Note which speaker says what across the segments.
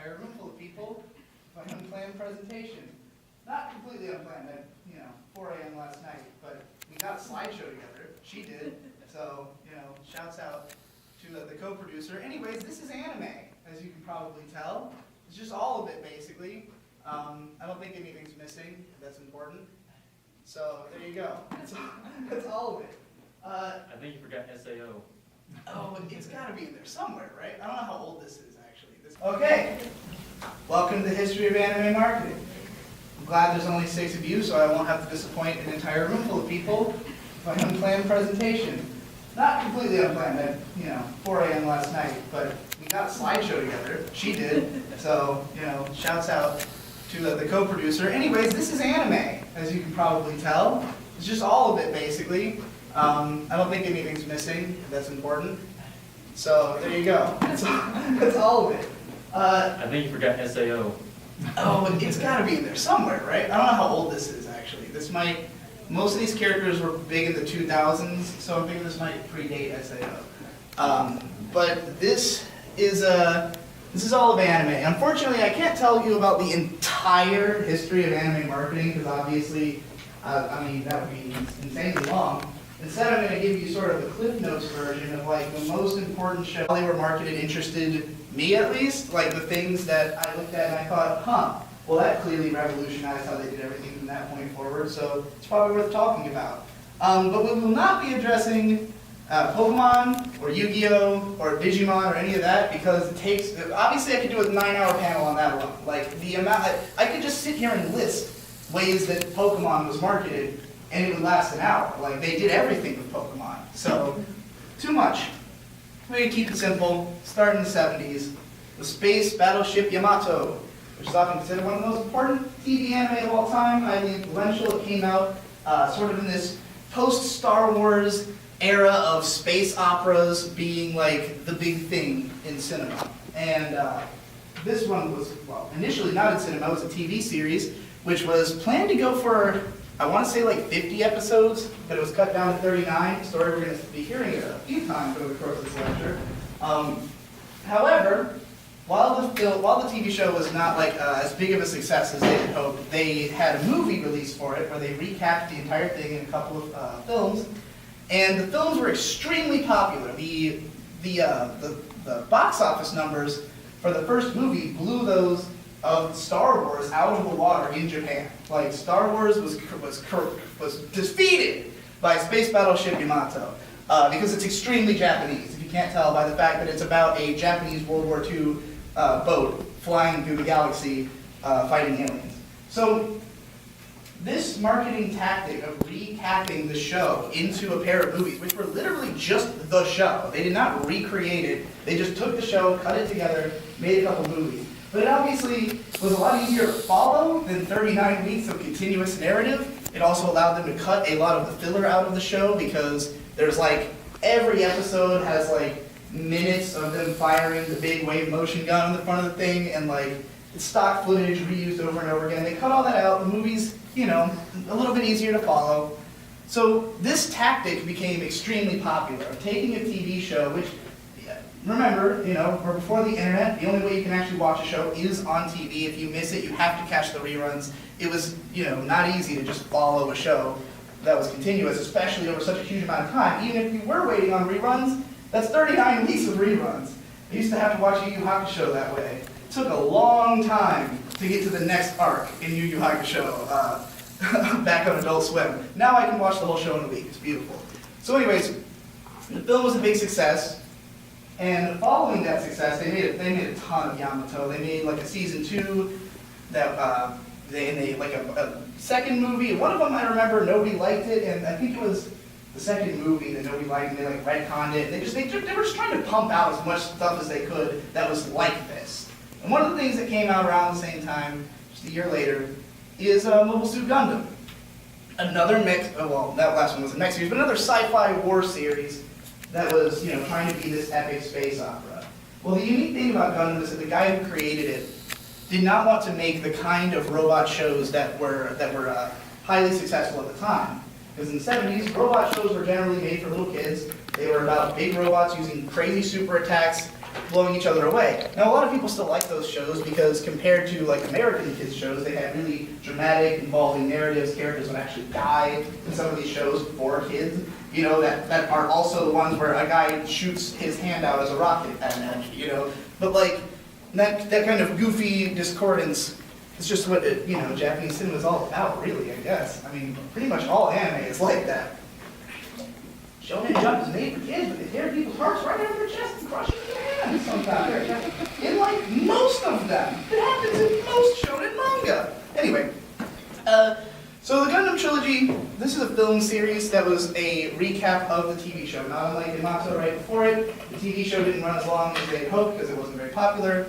Speaker 1: entire room full of people for an unplanned presentation. Not completely unplanned, 4 a.m. last night, but we got a slideshow together. She did, so, shouts out to the co-producer. Anyways, this is anime, as you can probably tell. It's just all of it, basically. I don't think anything's missing. That's important. So there you go. That's all of it.
Speaker 2: I think you forgot SAO.
Speaker 1: Oh, it's got to be in there somewhere, right? I don't know how old this is, actually. Okay. Welcome to the history of anime marketing. I'm glad there's only 6 of you, so I won't have to disappoint an entire room full of people for an unplanned presentation. Not completely unplanned, 4 a.m. last night, but we got a slideshow together. She did, so, shouts out to the co-producer. Anyways, this is anime, as you can probably tell. It's just all of it, basically. I don't think anything's missing. That's important. So there you go. That's all of it.
Speaker 2: I think you forgot SAO.
Speaker 1: Oh, it's got to be in there somewhere, right? I don't know how old this is, actually. Most of these characters were big in the 2000s, so I'm thinking this might predate SAO. But this is all of anime. Unfortunately, I can't tell you about the entire history of anime marketing, because obviously, that would be insanely long. Instead, I'm going to give you sort of the Cliff Notes version of the most important show. How they were marketed interested me, at least, the things that I looked at and I thought, well, that clearly revolutionized how they did everything from that point forward, so it's probably worth talking about. But we will not be addressing Pokemon, or Yu-Gi-Oh, or Digimon, or any of that, because it takes, obviously I could do a 9-hour panel on that one. The amount, I could just sit here and list ways that Pokemon was marketed, and it would last an hour. They did everything with Pokemon. So, too much. We're going to keep it simple. Start in the 70s. The Space Battleship Yamato, which is often considered one of the most important TV anime of all time, highly influential. It came out sort of in this post-Star Wars era of space operas being the big thing in cinema. And this one was, initially not in cinema, it was a TV series, which was planned to go for, I want to say 50 episodes, but it was cut down to 39, a story we're going to be hearing a few times over the course of this lecture. However, while the TV show was not as big of a success as they had hoped, they had a movie released for it where they recapped the entire thing in a couple of films, and the films were extremely popular. The box office numbers for the first movie blew those of Star Wars out of the water in Japan. Star Wars was defeated by Space Battleship Yamato because it's extremely Japanese. If you can't tell by the fact that it's about a Japanese World War II boat flying through the galaxy fighting aliens. So this marketing tactic of recapping the show into a pair of movies, which were literally just the show. They did not recreate it. They just took the show, cut it together, made a couple movies. But it obviously was a lot easier to follow than 39 weeks of continuous narrative. It also allowed them to cut a lot of the filler out of the show because there's every episode has minutes of them firing the big wave motion gun on the front of the thing, and it's stock footage reused over and over again. They cut all that out. The movie's, a little bit easier to follow. So this tactic became extremely popular, of taking a TV show, which, remember, we're before the internet. The only way you can actually watch a show is on TV. If you miss it, you have to catch the reruns. It was, not easy to just follow a show that was continuous, especially over such a huge amount of time. Even if you were waiting on reruns, that's 39 weeks of reruns. I used to have to watch Yu Yu Hakusho that way. It took a long time to get to the next arc in Yu Yu Hakusho back on Adult Swim. Now I can watch the whole show in a week. It's beautiful. So anyways, the film was a big success. And following that success, they made a ton of Yamato. They made a season 2 that they made a second movie. One of them I remember nobody liked it, and I think it was the second movie that nobody liked, and they retconned it. They were just trying to pump out as much stuff as they could that was like this. And one of the things that came out around the same time, just a year later, is Mobile Suit Gundam. Another that last one was a mech series, but another sci-fi war series that was, trying to be this epic space opera. Well, the unique thing about Gundam is that the guy who created it did not want to make the kind of robot shows that were highly successful at the time. Because in the 70s, robot shows were generally made for little kids. They were about big robots using crazy super attacks blowing each other away. Now, a lot of people still like those shows because compared to like American kids shows, they had really dramatic, involving narratives. Characters would actually die in some of these shows for kids. You know, that are also the ones where a guy shoots his hand out as a rocket at an enemy, you know. But like, that kind of goofy discordance is just what, Japanese cinema is all about, really, I guess. I mean, pretty much all anime is like that. Shonen Jump is made for kids, but they tear people's hearts right out of their chests and crush their hands sometimes. In like most of them. It happens in most shonen manga. Anyway, so the Gundam Trilogy, this is a film series that was a recap of the TV show. Not unlike Yamato right before it, the TV show didn't run as long as they had hoped because it wasn't very popular.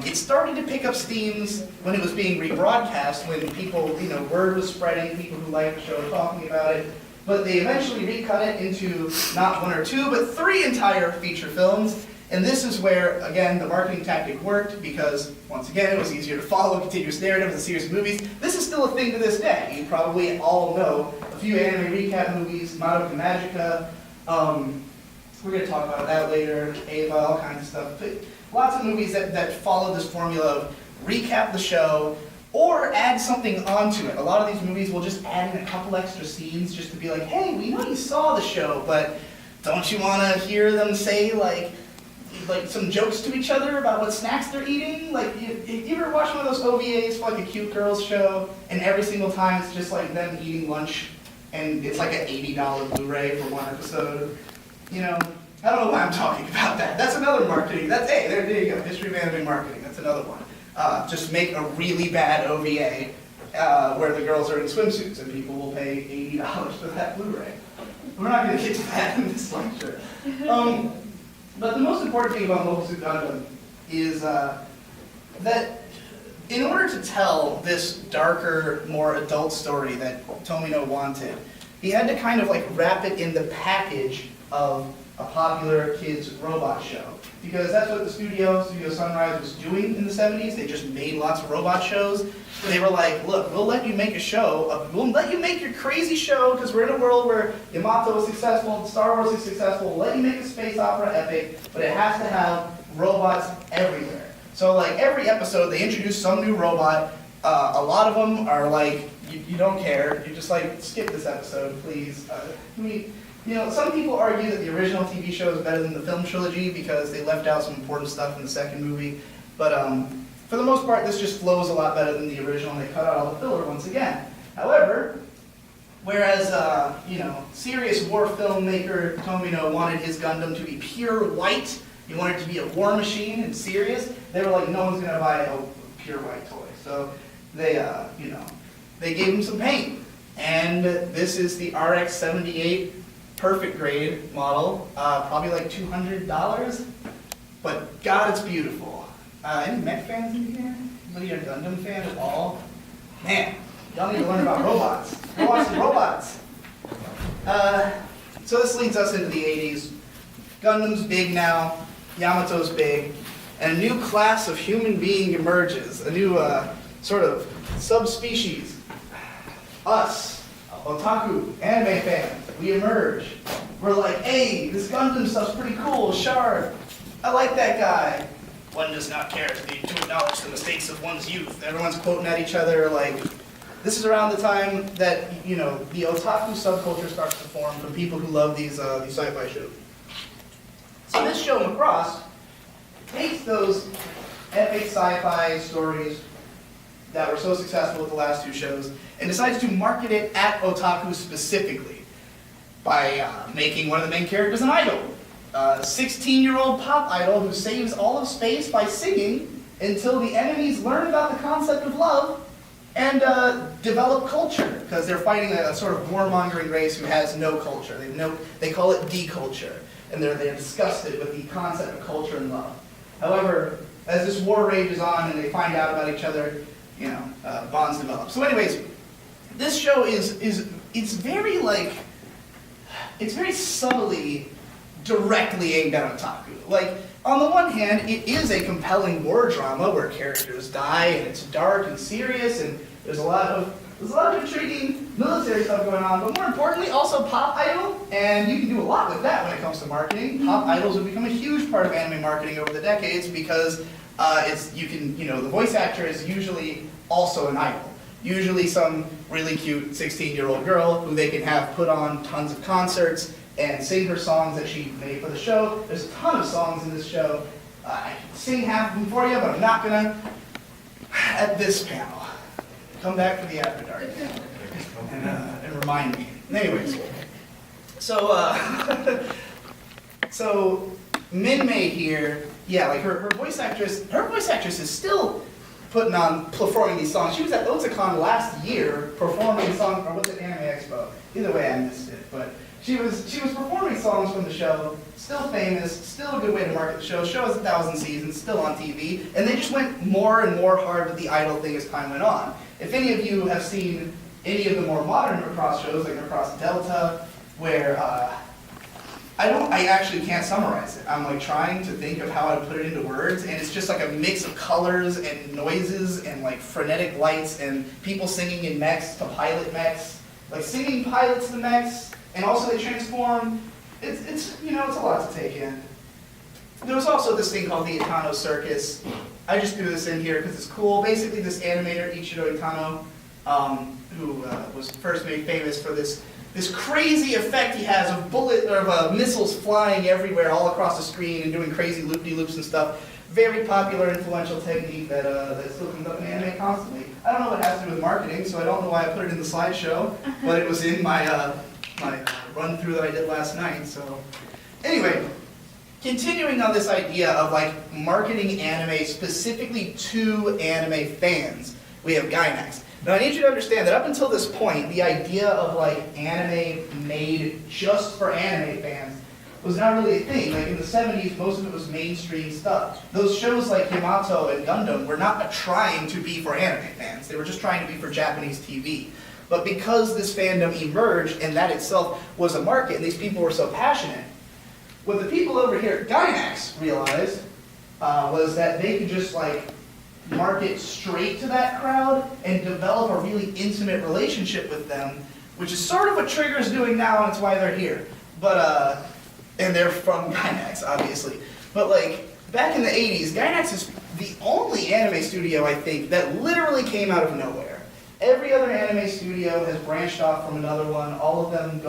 Speaker 1: It started to pick up steams when it was being rebroadcast, when people, word was spreading, people who liked the show were talking about it. But they eventually recut it into not one or two, but 3 entire feature films. And this is where, again, the marketing tactic worked because, once again, it was easier to follow a continuous narrative as a series of movies. This is still a thing to this day. You probably all know a few anime recap movies, Madoka Magica. We're going to talk about that later, Ava, all kinds of stuff. But lots of movies that follow this formula of recap the show, or add something onto it. A lot of these movies will just add in a couple extra scenes just to be like, hey, we know you saw the show, but don't you want to hear them say like some jokes to each other about what snacks they're eating? Like, you ever watch one of those OVAs for like a cute girls show, and every single time it's just like them eating lunch, and it's like an $80 Blu-ray for one episode? I don't know why I'm talking about that. That's another marketing. Hey, there you go. History of anime marketing. That's another one. Just make a really bad OVA where the girls are in swimsuits and people will pay $80 for that Blu-ray. We're not going to get to that in this lecture. But the most important thing about Mobile Suit Gundam is that in order to tell this darker, more adult story that Tomino wanted, he had to kind of like wrap it in the package of a popular kids robot show. Because that's what the Studio Sunrise was doing in the 70s. They just made lots of robot shows. They were like, look, we'll let you make a show. We'll let you make your crazy show because we're in a world where Yamato is successful, Star Wars is successful. We'll let you make a space opera epic, but it has to have robots everywhere. So like every episode, they introduce some new robot. A lot of them are like, you don't care. You just like, skip this episode, please. Some people argue that the original TV show is better than the film trilogy because they left out some important stuff in the second movie. But for the most part, this just flows a lot better than the original, and they cut out all the filler once again. However, whereas, serious war filmmaker Tomino wanted his Gundam to be pure white, he wanted it to be a war machine and serious, they were like, no one's going to buy a pure white toy. So they gave him some paint. And this is the RX-78 perfect grade model, probably like $200, but God, it's beautiful. Any mech fans in here? Anybody a Gundam fan at all? Man, y'all need to learn about robots. Go watch some robots. So this leads us into the 80s. Gundam's big now, Yamato's big, and a new class of human being emerges, a new sort of subspecies. Us, otaku, anime fans, we emerge. We're like, hey, this Gundam stuff's pretty cool, Shard. I like that guy. One does not care to acknowledge the mistakes of one's youth. Everyone's quoting at each other like, this is around the time that, the otaku subculture starts to form from people who love these sci-fi shows. So this show, Macross, takes those epic sci-fi stories that were so successful with the last 2 shows and decides to market it at otaku specifically by making one of the main characters an idol. A 16-year-old pop idol who saves all of space by singing until the enemies learn about the concept of love and develop culture, because they're fighting a sort of warmongering race who has no culture. They call it deculture, and they're disgusted with the concept of culture and love. However, as this war rages on and they find out about each other, bonds develop. So anyways, this show it's very subtly directly aimed at otaku. Like, on the one hand, it is a compelling war drama where characters die and it's dark and serious and there's a lot of there's a lot of intriguing military stuff going on, but more importantly, also Pop Idol, and you can do a lot with that when it comes to marketing. Pop Idols have become a huge part of anime marketing over the decades because the voice actor is usually also an idol. Usually some really cute 16-year-old girl who they can have put on tons of concerts and sing her songs that she made for the show. There's a ton of songs in this show. I can sing half of them for you, but I'm not gonna. At this panel, come back for the After Dark panel and remind me. Anyways, so Min-Mei here, yeah, like her voice actress is still performing these songs. She was at Otakon last year performing songs, or was it Anime Expo? Either way, I missed it, but she was performing songs from the show, still famous, still a good way to market the show. Show has 1,000 seasons, still on TV, and they just went more and more hard with the idol thing as time went on. If any of you have seen any of the more modern Macross shows, like Macross Delta, where I actually can't summarize it. I'm like trying to think of how to put it into words, and it's just like a mix of colors and noises and like frenetic lights and people singing in mechs to pilot mechs, like singing pilots to mechs, and also they transform. It's a lot to take in. There was also this thing called the Itano Circus. I just threw this in here because it's cool. Basically, this animator Ichiro Itano, who was first made famous for this crazy effect he has of missiles flying everywhere all across the screen and doing crazy loop-de-loops and stuff. Very popular, influential technique that still comes up in anime constantly. I don't know what it has to do with marketing, so I don't know why I put it in the slideshow, but it was in my run-through that I did last night. So anyway, continuing on this idea of like marketing anime specifically to anime fans, we have Gainax. Now I need you to understand that up until this point, the idea of like anime made just for anime fans was not really a thing. Like in the 70s, most of it was mainstream stuff. Those shows like Yamato and Gundam were not trying to be for anime fans. They were just trying to be for Japanese TV. But because this fandom emerged and that itself was a market and these people were so passionate, what the people over here at Gainax realized was that they could just like market straight to that crowd and develop a really intimate relationship with them, which is sort of what Trigger's doing now, and it's why they're here. But and they're from Gainax, obviously. But like back in the 80s, Gainax is the only anime studio, I think, that literally came out of nowhere. Every other anime studio has branched off from another one. All of them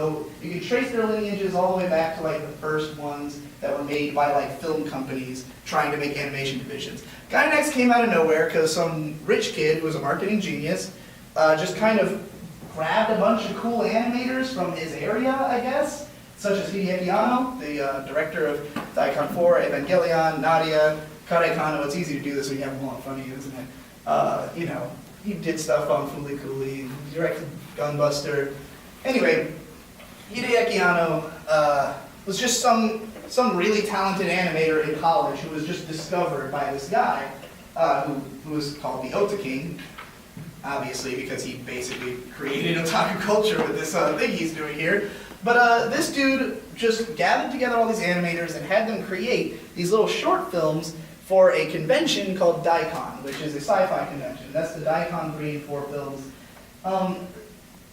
Speaker 1: you can trace their lineages all the way back to like the first ones that were made by like film companies trying to make animation divisions. Gainax came out of nowhere because some rich kid who was a marketing genius just kind of grabbed a bunch of cool animators from his area, I guess, such as Hideaki Anno, the director of Daikon 4, Evangelion, Nadia, Kare Kano. It's easy to do this when you have them all in front of you, isn't it? He did stuff on Fooly Cooly, directed Gunbuster. Anyway, Hideaki Anno was just some really talented animator in college who was just discovered by this guy who was called the Ota King, obviously because he basically created otaku culture with this thing he's doing here. But this dude just gathered together all these animators and had them create these little short films for a convention called Daikon, which is a sci-fi convention. That's the Daikon 3 and 4 films.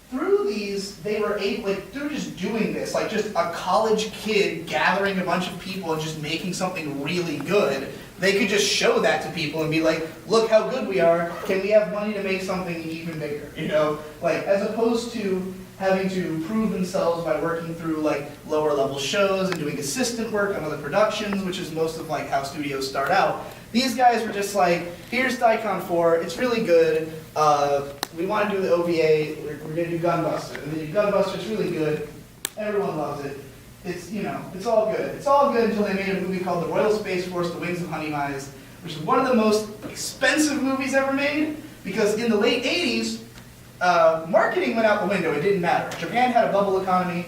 Speaker 1: Through these, they were able, through just doing this, like just a college kid gathering a bunch of people and just making something really good, they could just show that to people and be like, look how good we are, can we have money to make something even bigger, as opposed to having to prove themselves by working through like lower level shows and doing assistant work on other productions, which is most of like how studios start out. These guys were just like, here's Daikon 4, it's really good, we want to do the OVA, we're going to do Gunbuster, and then Gunbuster, it's really good, everyone loves it, it's all good. It's all good until they made a movie called The Royal Space Force, The Wings of Honey Mize, which is one of the most expensive movies ever made, because in the late 80s, marketing went out the window, it didn't matter. Japan had a bubble economy,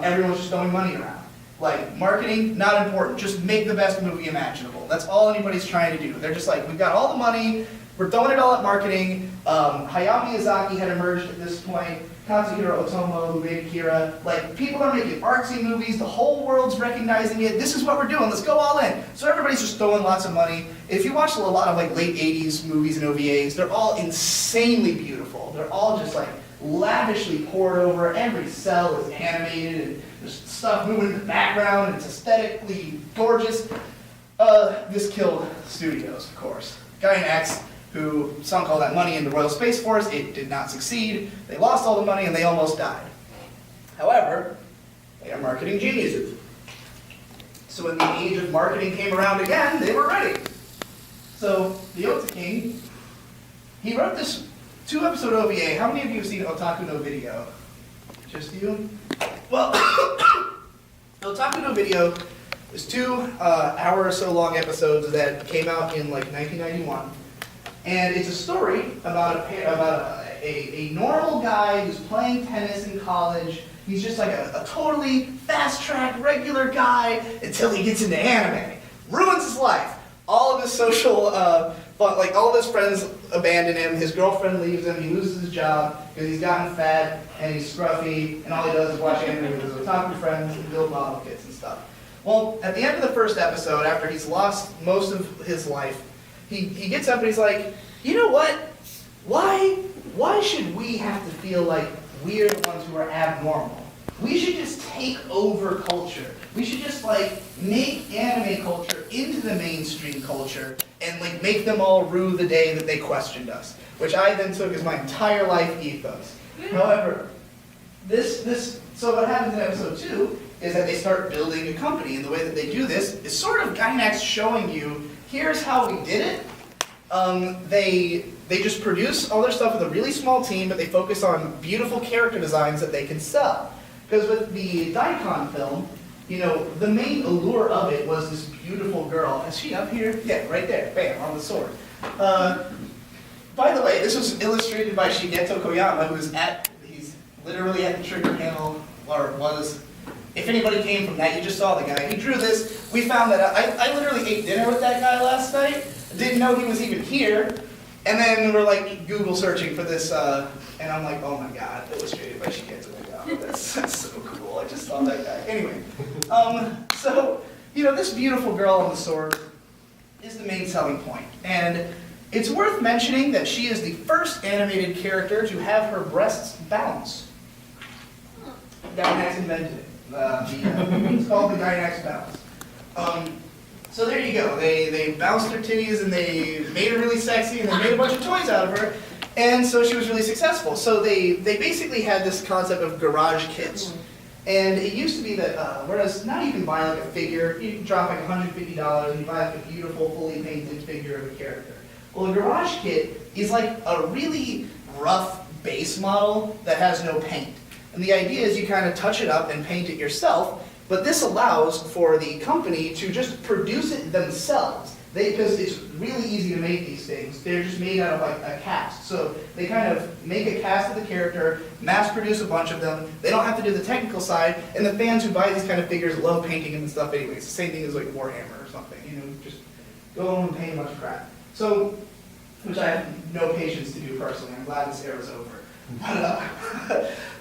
Speaker 1: everyone was just throwing money around. Like, marketing, not important, just make the best movie imaginable. That's all anybody's trying to do. They're just like, we've got all the money, We're throwing it all at marketing. Hayao Miyazaki had emerged at this point. Kazuhiro Otomo, who made Akira. Like, people are making artsy movies. The whole world's recognizing it. This is what we're doing. Let's go all in. So everybody's just throwing lots of money. If you watch a lot of like late 80s movies and OVAs, they're all insanely beautiful. They're all just like lavishly poured over. Every cell is animated and there's stuff moving in the background and it's aesthetically gorgeous. This killed studios, of course. Gainax, who sunk all that money into Royal Space Force, it did not succeed. They lost all the money and they almost died. However, they are marketing geniuses. So when the age of marketing came around again, they were ready. So the Ota King, he wrote this 2-episode OVA. How many of you have seen Otaku no Video? Just you? Well, Otaku no Video is 2 hour or so long episodes that came out in like 1991. And it's a story about a normal guy who's playing tennis in college. He's just like a totally fast-track, regular guy until he gets into anime. Ruins his life. All of his social, like all of his friends abandon him. His girlfriend leaves him. He loses his job because he's gotten fat and he's scruffy. And all he does is watch anime with his otaku friends and build model kits and stuff. Well, at the end of the first episode, after he's lost most of his life, he gets up and he's like, you know what? Why should we have to feel like we're the ones who are abnormal? We should just take over culture. We should just like make anime culture into the mainstream culture and like make them all rue the day that they questioned us, which I then took as my entire life ethos. However, so what happens in episode 2 is that they start building a company, and the way that they do this is sort of Gainax showing you, here's how we did it. They just produce all their stuff with a really small team, but they focus on beautiful character designs that they can sell. Because with the Daikon film, you know, the main allure of it was this beautiful girl. Is she up here? Yeah, right there. Bam, on the sword. By the way, this was illustrated by Shigeto Koyama, he's literally at the trigger panel, or was. If anybody came from that, you just saw the guy. He drew this. We found that I literally ate dinner with that guy last night. Didn't know he was even here. And then we're like Google searching for this, and I'm like, oh my god, illustrated by Shigeto Koyama. That's so cool. I just saw that guy. Anyway, so, you know, this beautiful girl on the sword is the main selling point. And it's worth mentioning that she is the first animated character to have her breasts bounce. Gainax invented it. It's called the Gainax bounce. So there you go. They bounced her titties and they made her really sexy and they made a bunch of toys out of her. And so she was really successful. So they basically had this concept of garage kits. And it used to be that, whereas now you can buy like a figure, you can drop like $150 and you buy like a beautiful, fully painted figure of a character. Well, a garage kit is like a really rough base model that has no paint. And the idea is you kind of touch it up and paint it yourself, but this allows for the company to just produce it themselves. Because it's really easy to make these things. They're just made out of like a cast. So they kind of make a cast of the character, mass produce a bunch of them. They don't have to do the technical side, and the fans who buy these kind of figures love painting them and stuff anyway. It's the same thing as like Warhammer or something. You know, just go home and paint a bunch of crap. So, which I have no patience to do personally. I'm glad this era's over.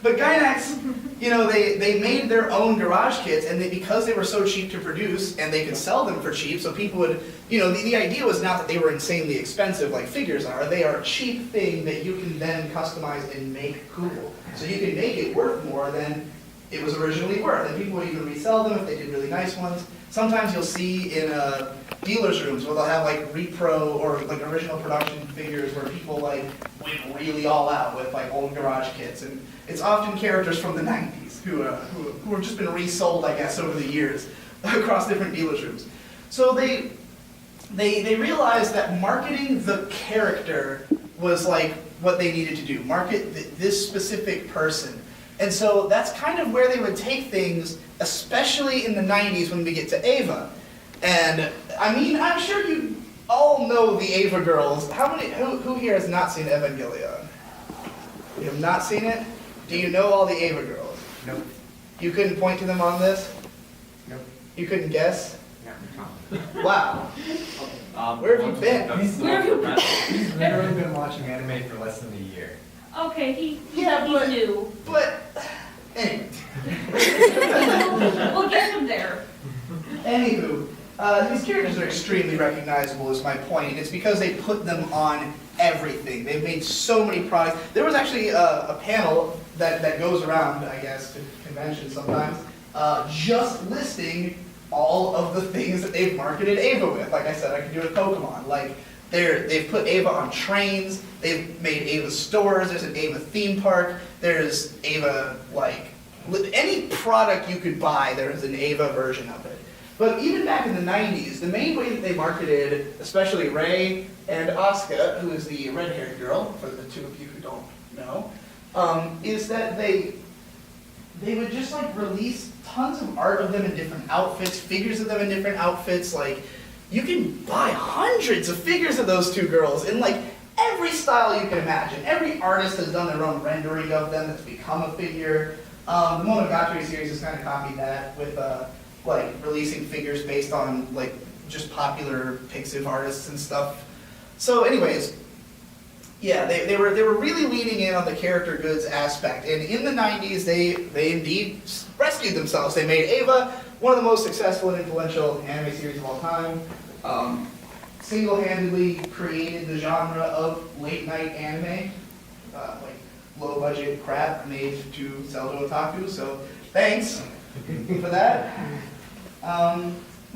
Speaker 1: But Gainax, you know, they made their own garage kits, and because they were so cheap to produce, and they could sell them for cheap, so people would, you know, the idea was not that they were insanely expensive like figures are. They are a cheap thing that you can then customize and make cool. So you can make it worth more than it was originally worth, and people would even resell them if they did really nice ones. Sometimes you'll see in dealers' rooms where they'll have like repro or like original production figures where people like went really all out with like old garage kits, and it's often characters from the 90s who have just been resold, I guess, over the years across different dealers' rooms. So they realized that marketing the character was like what they needed to do, market this specific person. And so that's kind of where they would take things, especially in the 90s when we get to Eva. And I mean, I'm sure you all know the Eva girls. Who here has not seen Evangelion? You have not seen it? Do you know all the Eva girls?
Speaker 3: Nope.
Speaker 1: You couldn't point to them on this?
Speaker 3: Nope.
Speaker 1: You couldn't guess?
Speaker 3: No.
Speaker 1: Wow. Where have you been?
Speaker 2: Where have you been?
Speaker 3: literally been watching anime for less than a year.
Speaker 4: Okay,
Speaker 1: Yeah,
Speaker 4: he's new.
Speaker 1: But, anyway.
Speaker 4: We'll get him there.
Speaker 1: Anywho, these characters are extremely recognizable is my point. It's because they put them on everything. They've made so many products. There was actually a panel that goes around, I guess, to conventions sometimes, just listing all of the things that they've marketed Ava with. Like I said, I could do it with Pokemon. Like, they've put Ava on trains, they've made Ava stores, there's an Ava theme park, there's Ava, like, any product you could buy, there's an Ava version of it. But even back in the 90s, the main way that they marketed, especially Ray and Asuka, who is the red-haired girl, for the two of you who don't know, is that they would just like release tons of art of them in different outfits, figures of them in different outfits. Like, you can buy hundreds of figures of those two girls in like every style you can imagine. Every artist has done their own rendering of them that's become a figure. The Monogatari series has kind of copied that with like releasing figures based on like just popular Pixiv artists and stuff. So anyways, yeah, they were really leaning in on the character goods aspect, and in the 90s they indeed rescued themselves. They made Ava one of the most successful and influential anime series of all time. Single-handedly created the genre of late-night anime, like low-budget crap made to sell to otaku. So thanks for that.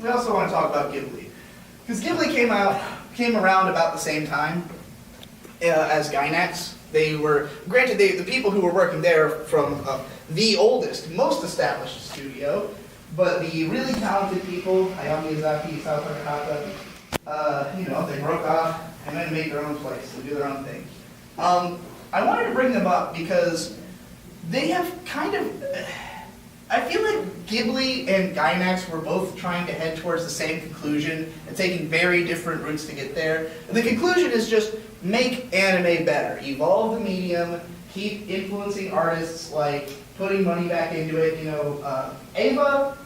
Speaker 1: We also want to talk about Ghibli, because Ghibli came around about the same time as Gainax. They were, granted, the people who were working there from the oldest, most established studio, but the really talented people, Hayao Miyazaki, Isao Takahata, they broke off and then made their own place and do their own thing. I wanted to bring them up because they have kind of, I feel like Ghibli and Gainax were both trying to head towards the same conclusion and taking very different routes to get there. And the conclusion is just make anime better, evolve the medium, keep influencing artists, like putting money back into it. Ava,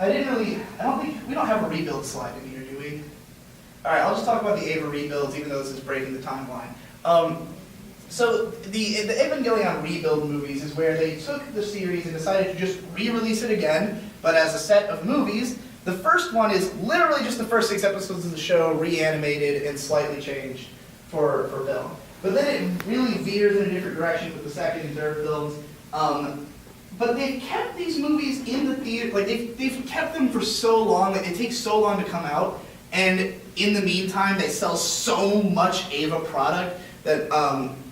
Speaker 1: we don't have a rebuild slide in here, do we? All right, I'll just talk about the Ava rebuilds, even though this is breaking the timeline. So the Evangelion rebuild movies is where they took the series and decided to just re-release it again, but as a set of movies. The first one is literally just the first 6 episodes of the show reanimated and slightly changed for film. But then it really veers in a different direction with the second and third films. But they've kept these movies in the theater, like they've kept them for so long, like it takes so long to come out, and in the meantime they sell so much Ava product that,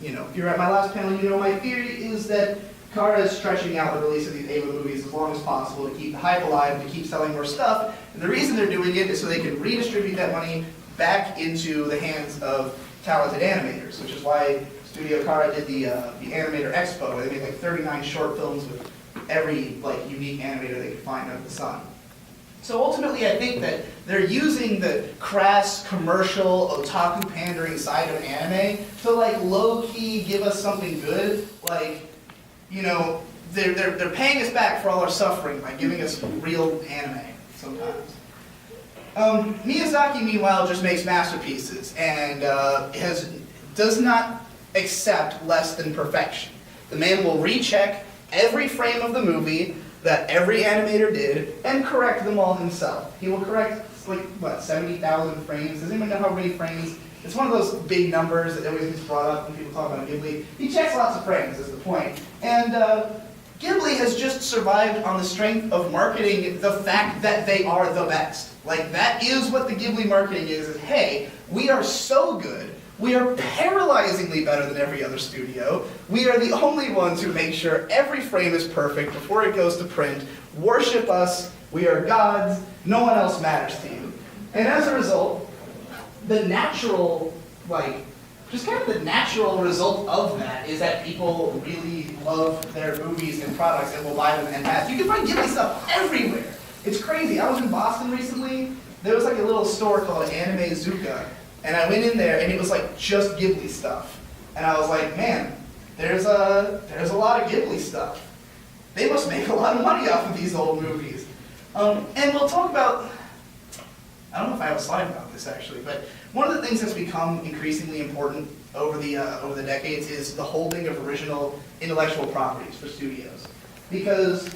Speaker 1: if you're at my last panel, my theory is that Kara is stretching out the release of these Ava movies as long as possible to keep the hype alive, to keep selling more stuff. And the reason they're doing it is so they can redistribute that money back into the hands of talented animators, which is why Studio Kara did the Animator Expo, where they made like 39 short films with every unique animator they could find under the sun. So ultimately, I think that they're using the crass, commercial, otaku pandering side of anime to low-key give us something good. They're paying us back for all our suffering by giving us real anime sometimes. Miyazaki, meanwhile, just makes masterpieces and does not accept less than perfection. The man will recheck every frame of the movie that every animator did and correct them all himself. He will correct 70,000 frames. Does anyone know how many frames? It's one of those big numbers that always gets brought up when people talk about Ghibli. He checks lots of frames, is the point. And Ghibli has just survived on the strength of marketing the fact that they are the best. That is what the Ghibli marketing is hey, we are so good. We are paralyzingly better than every other studio. We are the only ones who make sure every frame is perfect before it goes to print. Worship us. We are gods. No one else matters to you. And as a result, the natural, the natural result of that is that people really love their movies and products and will buy them en masse. You can find Ghibli stuff everywhere. It's crazy. I was in Boston recently. There was a little store called Anime Zuka. And I went in there, and it was just Ghibli stuff. And I was like, man, there's a lot of Ghibli stuff. They must make a lot of money off of these old movies. And we'll talk about, I don't know if I have a slide about this actually, but one of the things that's become increasingly important over the decades is the holding of original intellectual properties for studios. Because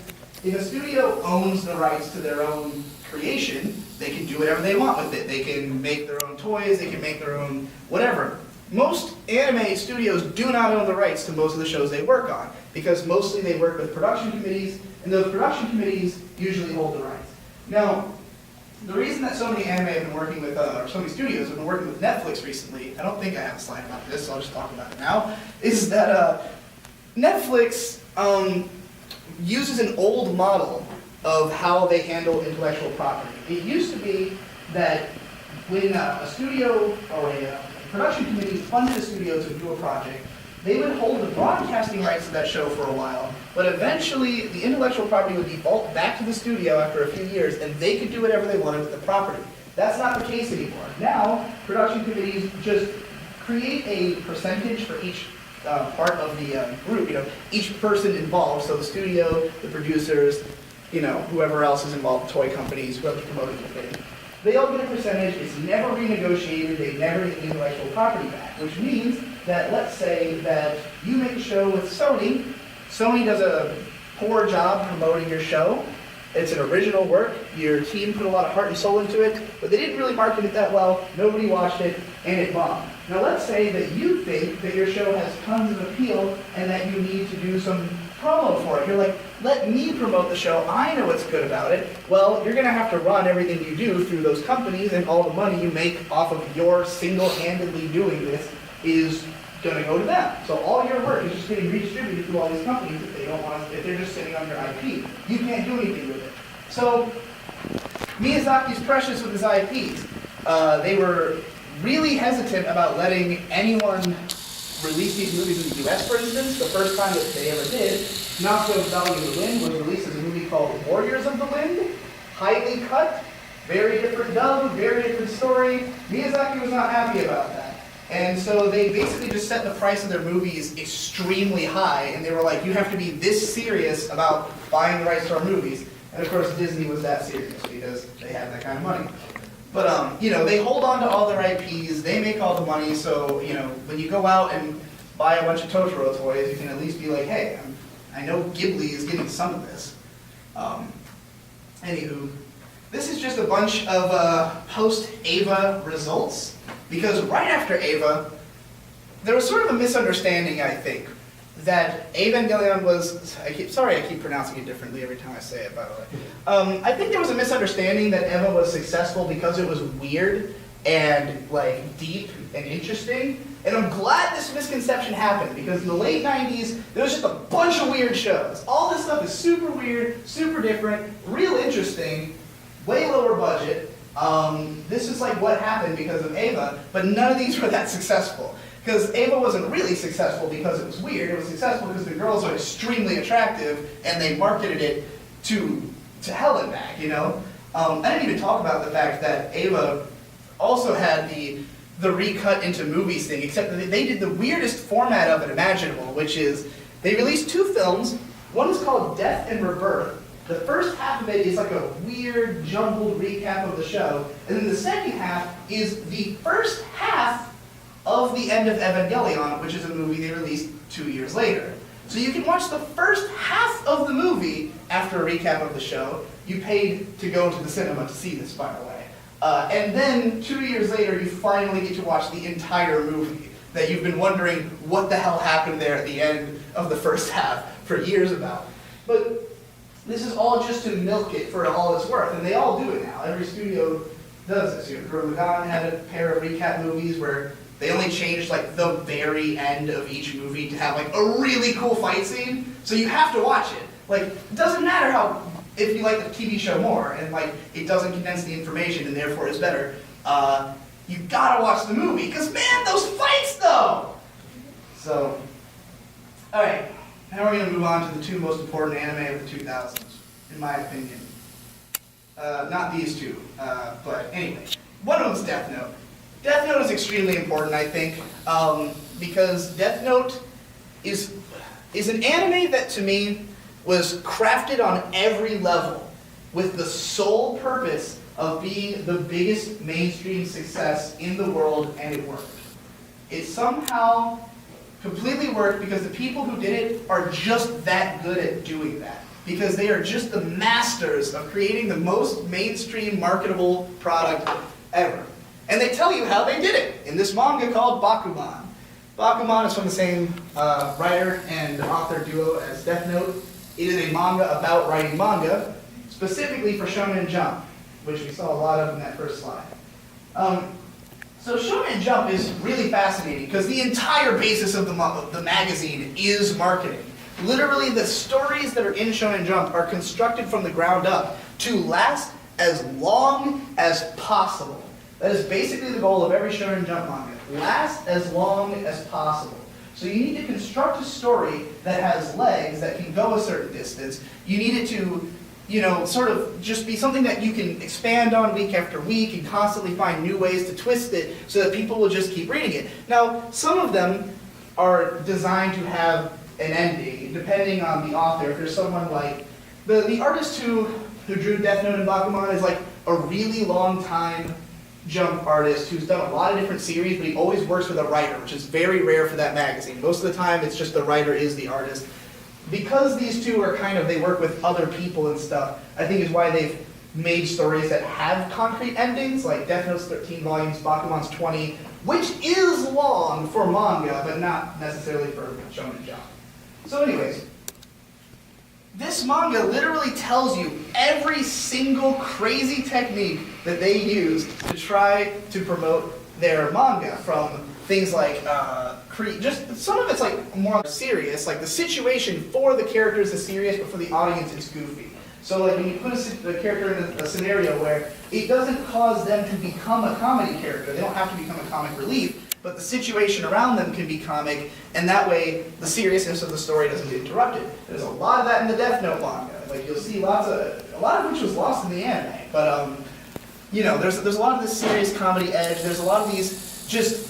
Speaker 1: if a studio owns the rights to their own creation, they can do whatever they want with it. They can make their own toys, they can make their own whatever. Most anime studios do not own the rights to most of the shows they work on, because mostly they work with production committees, and those production committees usually hold the rights. Now, the reason that so many anime have been working with, or so many studios have been working with Netflix recently, I don't think I have a slide about this, so I'll just talk about it now, is that Netflix uses an old model of how they handle intellectual property. It used to be that when a studio or a production committee funded a studio to do a project, they would hold the broadcasting rights to that show for a while, but eventually the intellectual property would default back to the studio after a few years, and they could do whatever they wanted with the property. That's not the case anymore. Now, production committees just create a percentage for each part of the group, each person involved, so the studio, the producers, whoever else is involved, toy companies, whoever's promoting the thing. They all get a percentage, it's never renegotiated, they never get the intellectual property back, which means that let's say that you make a show with Sony, Sony does a poor job promoting your show, it's an original work, your team put a lot of heart and soul into it, but they didn't really market it that well, nobody watched it, and it bombed. Now let's say that you think that your show has tons of appeal and that you need to do some promo for it. You're like, let me promote the show, I know what's good about it. Well, you're gonna have to run everything you do through those companies, and all the money you make off of your single-handedly doing this is gonna go to them. So all your work is just getting redistributed to all these companies if they don't want to, if they're just sitting on your IP. You can't do anything with it. So Miyazaki's precious with his IPs. They were really hesitant about letting anyone release these movies in the US, for instance. The first time that they ever did, Nako's Valley of the Wind was released as a movie called Warriors of the Wind. Highly cut, very different dub, very different story. Miyazaki was not happy about that. And so they basically just set the price of their movies extremely high, and they were like, you have to be this serious about buying the rights to our movies. And of course Disney was that serious because they have that kind of money. But they hold on to all their IPs, they make all the money, so when you go out and buy a bunch of Totoro toys, you can at least be like, hey, I know Ghibli is getting some of this. Anywho, this is just a bunch of post-Eva results, because right after Eva, there was sort of a misunderstanding, I think, that Evangelion was, I keep pronouncing it differently every time I say it, by the way. I think there was a misunderstanding that Eva was successful because it was weird and deep and interesting. And I'm glad this misconception happened, because in the late 90s, there was just a bunch of weird shows. All this stuff is super weird, super different, real interesting, way lower budget. This is what happened because of Eva, but none of these were that successful. Because Eva wasn't really successful because it was weird, it was successful because the girls are extremely attractive and they marketed it to hell and back, I didn't even talk about the fact that Eva also had the recut into movies thing, except that they did the weirdest format of it imaginable, which is they released 2 films. One is called Death and Rebirth. The first half of it is like a weird, jumbled recap of the show, and then the second half is the first half of the end of Evangelion, which is a movie they released 2 years later. So you can watch the first half of the movie after a recap of the show. You paid to go to the cinema to see this, by the way. And then 2 years later, you finally get to watch the entire movie that you've been wondering what the hell happened there at the end of the first half for years about. But this is all just to milk it for all it's worth, and they all do it now. Every studio does this. Gurren Lagann had a pair of recap movies where they only changed the very end of each movie to have a really cool fight scene, so you have to watch it. It doesn't matter if you like the TV show more and it doesn't condense the information and therefore is better, you gotta watch the movie, because man, those fights though! So, alright, now we're gonna move on to the 2 most important anime of the 2000s, in my opinion. Not these 2, but anyway. One of them's Death Note. Death Note is extremely important, I think, because Death Note is an anime that, to me, was crafted on every level with the sole purpose of being the biggest mainstream success in the world, and it worked. It somehow completely worked because the people who did it are just that good at doing that. Because they are just the masters of creating the most mainstream marketable product ever. And they tell you how they did it in this manga called Bakuman. Bakuman is from the same writer and author duo as Death Note. It is a manga about writing manga, specifically for Shonen Jump, which we saw a lot of in that first slide. So Shonen Jump is really fascinating because the entire basis of the magazine is marketing. Literally, the stories that are in Shonen Jump are constructed from the ground up to last as long as possible. That is basically the goal of every Shonen Jump manga. Last as long as possible. So you need to construct a story that has legs, that can go a certain distance. You need it to, sort of just be something that you can expand on week after week and constantly find new ways to twist it so that people will just keep reading it. Now, some of them are designed to have an ending, depending on the author. If there's someone like, the artist who drew Death Note and Bakuman is like a really long time Jump artist who's done a lot of different series, but he always works with a writer, which is very rare for that magazine. Most of the time, it's just the writer is the artist. Because these two are they work with other people and stuff, I think is why they've made stories that have concrete endings, like Death Note's 13 volumes, Bakuman's 20, which is long for manga, but not necessarily for Shonen Jump. So anyways, this manga literally tells you every single crazy technique that they use to try to promote their manga, from things like, just some of it's like more serious, like the situation for the characters is serious, but for the audience it's goofy. So like when you put a character in a scenario where it doesn't cause them to become a comedy character, they don't have to become a comic relief, but the situation around them can be comic, and that way the seriousness of the story doesn't get interrupted. There's a lot of that in the Death Note manga. Like you'll see a lot of which was lost in the anime. But there's a lot of this serious comedy edge. There's a lot of these just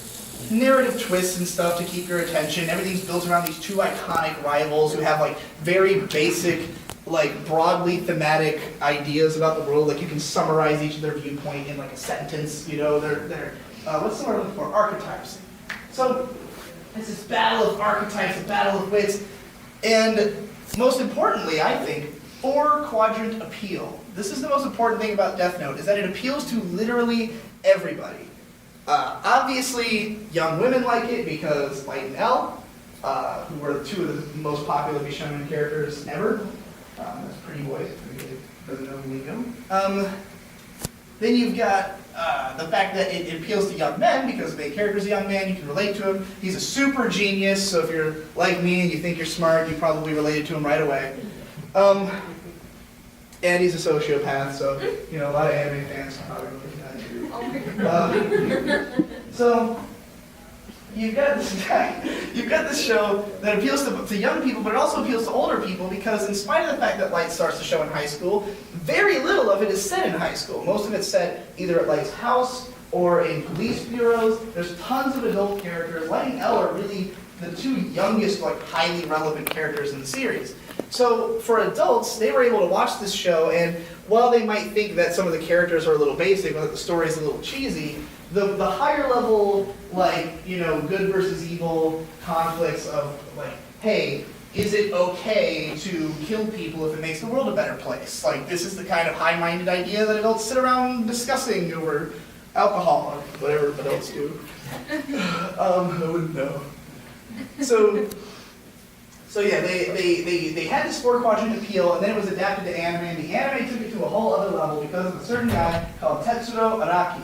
Speaker 1: narrative twists and stuff to keep your attention. Everything's built around these two iconic rivals who have like very basic, like broadly thematic ideas about the world. Like you can summarize each of their viewpoint in like a sentence. They're what's the word I'm looking for? Archetypes. So it's this battle of archetypes, a battle of wits, and most importantly, I think, 4-quadrant appeal. This is the most important thing about Death Note, is that it appeals to literally everybody. Obviously, young women like it because Light and L, who were two of the most popular shonen characters ever. That's Pretty Boys, if anybody doesn't know who we know. Then you've got the fact that it appeals to young men because the main character's a young man, you can relate to him. He's a super genius, so if you're like me and you think you're smart, you probably related to him right away. And he's a sociopath, so a lot of anime fans probably relate to that too. So you've got this guy, you've got this show that appeals to young people, but it also appeals to older people because in spite of the fact that Light starts the show in high school, very little of it is set in high school. Most of it's set either at Light's house or in police bureaus. There's tons of adult characters. Light and Elle are really the two youngest, highly relevant characters in the series. So for adults, they were able to watch this show, and while they might think that some of the characters are a little basic, or that the story is a little cheesy, the higher level, good versus evil conflicts of, hey, is it okay to kill people if it makes the world a better place? This is the kind of high-minded idea that adults sit around discussing over alcohol, or whatever adults do. I wouldn't know. So yeah, they had this 4-quadrant appeal, and then it was adapted to anime, and the anime took it to a whole other level because of a certain guy called Tetsuro Araki.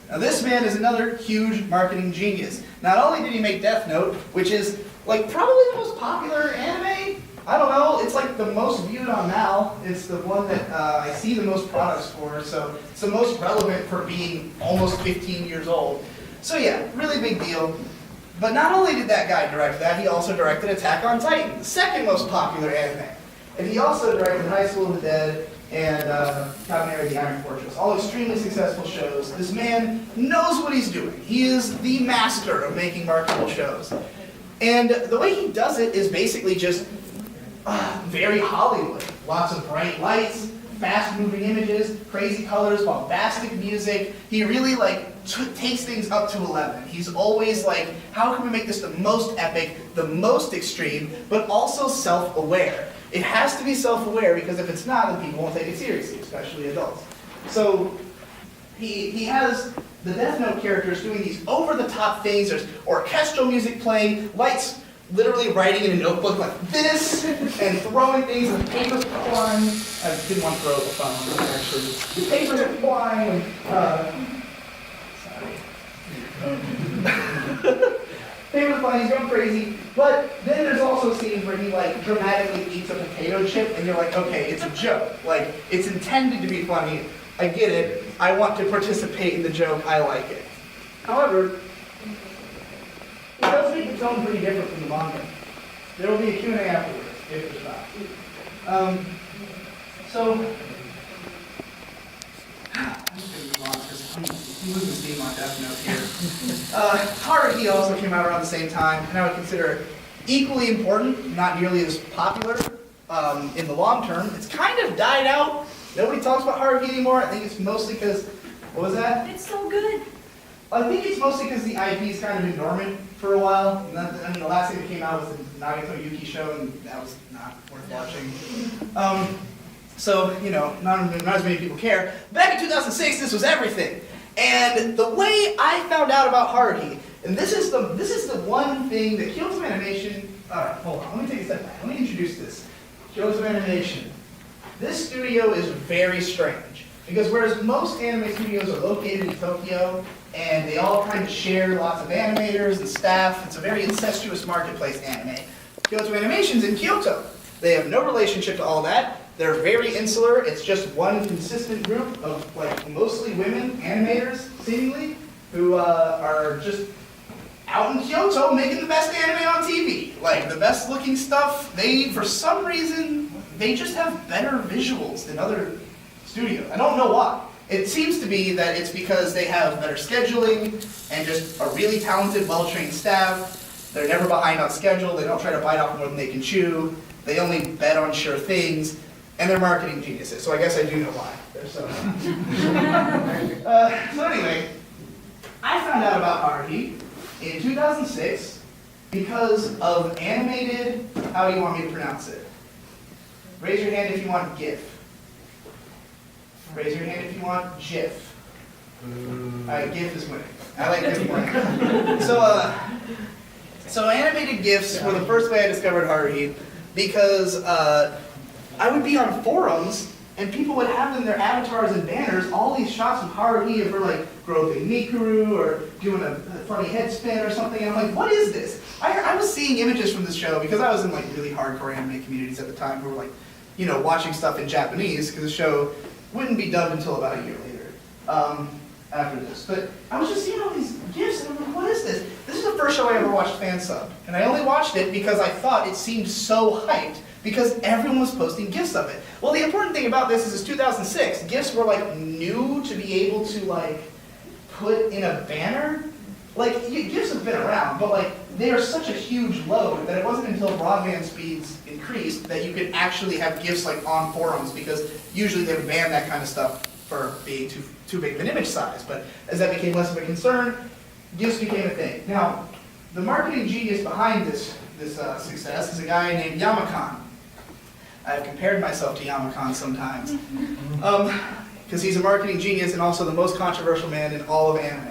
Speaker 1: Now this man is another huge marketing genius. Not only did he make Death Note, which is probably the most popular anime, I don't know, it's the most viewed on Mal. It's the one that I see the most products for, so it's the most relevant for being almost 15 years old. So yeah, really big deal. But not only did that guy direct that, he also directed Attack on Titan, the second most popular anime. And he also directed High School of the Dead and Kabaneri the Iron Fortress, all extremely successful shows. This man knows what he's doing. He is the master of making marketable shows. And the way he does it is basically just very Hollywood. Lots of bright lights, fast-moving images, crazy colors, bombastic music. He really takes things up to 11. He's always like, how can we make this the most epic, the most extreme, but also self-aware? It has to be self-aware because if it's not, then people won't take it seriously, especially adults. So he has the Death Note characters doing these over-the-top things. There's orchestral music playing, lights literally writing in a notebook like this, and throwing things, and the papers flying. I didn't want to throw the phone, actually. The papers are flying, sorry. Papers flying, he's going crazy. But then there's also scenes where he dramatically eats a potato chip, and you're like, okay, it's a joke. It's intended to be funny. I get it. I want to participate in the joke. I like it. However, it does make the tone pretty different from the manga. There will be a Q&A afterwards, if there's not. So, I'm just going to move on because I'm losing steam on Death Note here. Haruhi also came out around the same time, and I would consider it equally important, not nearly as popular in the long term. It's kind of died out. Nobody talks about Haruhi anymore. I think it's mostly because, what was that?
Speaker 4: It's so good.
Speaker 1: I think it's mostly because the IP's kind of been dormant for a while. And the last thing that came out was the Nagato Yuki show, and that was not worth watching. So, not as many people care. Back in 2006, this was everything. And the way I found out about Haruhi, and this is the one thing that Kyoto Animation, alright, hold on, let me take a step back. Let me introduce this. Kyoto Animation. This studio is very strange. Because whereas most anime studios are located in Tokyo, and they all kind of share lots of animators and staff, it's a very incestuous marketplace anime. Kyoto Animation's in Kyoto. They have no relationship to all that. They're very insular. It's just one consistent group of mostly women animators, seemingly, who are just out in Kyoto making the best anime on TV. The best looking stuff. They, for some reason, they just have better visuals than other studios. I don't know why. It seems to be that it's because they have better scheduling and just a really talented, well-trained staff. They're never behind on schedule. They don't try to bite off more than they can chew. They only bet on sure things. And they're marketing geniuses, so I guess I do know why. They're so so anyway, I found out about Haruhi in 2006 because of animated, how do you want me to pronounce it? Raise your hand if you want GIF. Raise your hand if you want GIF. GIF is winning. I like GIF winning. So animated GIFs were the first way I discovered Haruhi because I would be on forums and people would have in their avatars and banners all these shots of Haruhi of her groping Mikuru or doing a funny head spin or something. And I'm like, what is this? I was seeing images from this show because I was in really hardcore anime communities at the time who were watching stuff in Japanese because the show wouldn't be dubbed until about a year later after this. But I was just seeing all these GIFs and I'm like, what is this? This is the first show I ever watched fan sub. And I only watched it because I thought it seemed so hyped because everyone was posting GIFs of it. Well, the important thing about this is it's 2006. GIFs were new to be able to put in a banner. GIFs have been around, but they are such a huge load that it wasn't until broadband speeds increased that you could actually have GIFs on forums because usually they would ban that kind of stuff for being too big of an image size. But as that became less of a concern, GIFs became a thing. Now, the marketing genius behind this success is a guy named Yamakan. I've compared myself to Yamakan sometimes. Because he's a marketing genius and also the most controversial man in all of anime.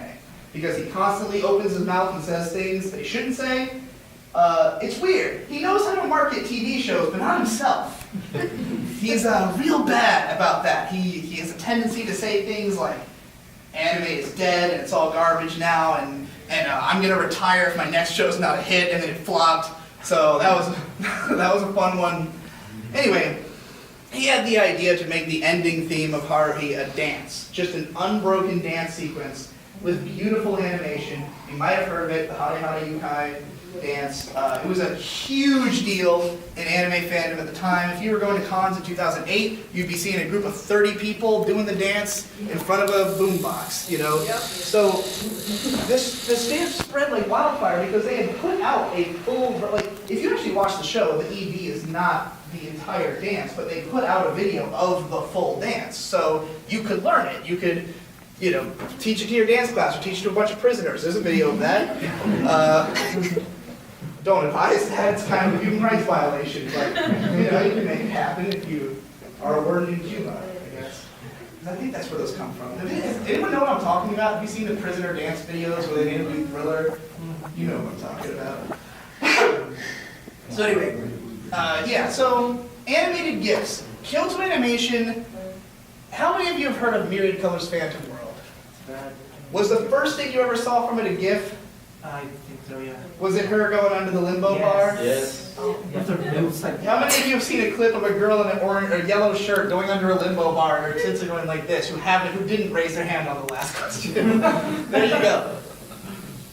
Speaker 1: Because he constantly opens his mouth and says things that he shouldn't say. It's weird. He knows how to market TV shows, but not himself. He's real bad about that. He has a tendency to say things like, anime is dead and it's all garbage now, and I'm going to retire if my next show's not a hit, and then it flopped. So that was a fun one. Anyway, he had the idea to make the ending theme of Haruhi a dance, just an unbroken dance sequence with beautiful animation. You might have heard of it, the Hare Hare Yukai dance. It was a huge deal in anime fandom at the time. If you were going to cons in 2008, you'd be seeing a group of 30 people doing the dance in front of a boombox, Yep. So this dance spread like wildfire because they had put out a full, if you actually watch the show, the EV is not the entire dance, but they put out a video of the full dance. So you could learn it. You could, teach it to your dance class or teach it to a bunch of prisoners. There's a video of that. Don't advise that. It's kind of a human rights violation, but you can make it happen if you are learning in Cuba, I guess. I think that's where those come from. Does anyone know what I'm talking about? Have you seen the prisoner dance videos where they do Thriller? You know what I'm talking about. So anyway, so animated GIFs. Kyoto Animation, how many of you have heard of Myriad Colors Phantom World? Was the first thing you ever saw from it a GIF?
Speaker 4: I think so, yeah.
Speaker 1: Was it her going under the limbo bar?
Speaker 2: Yes.
Speaker 4: It was like,
Speaker 1: How many of you have seen a clip of a girl in an orange or yellow shirt going under a limbo bar and her tits are going like this, who didn't raise their hand on the last question? There you go.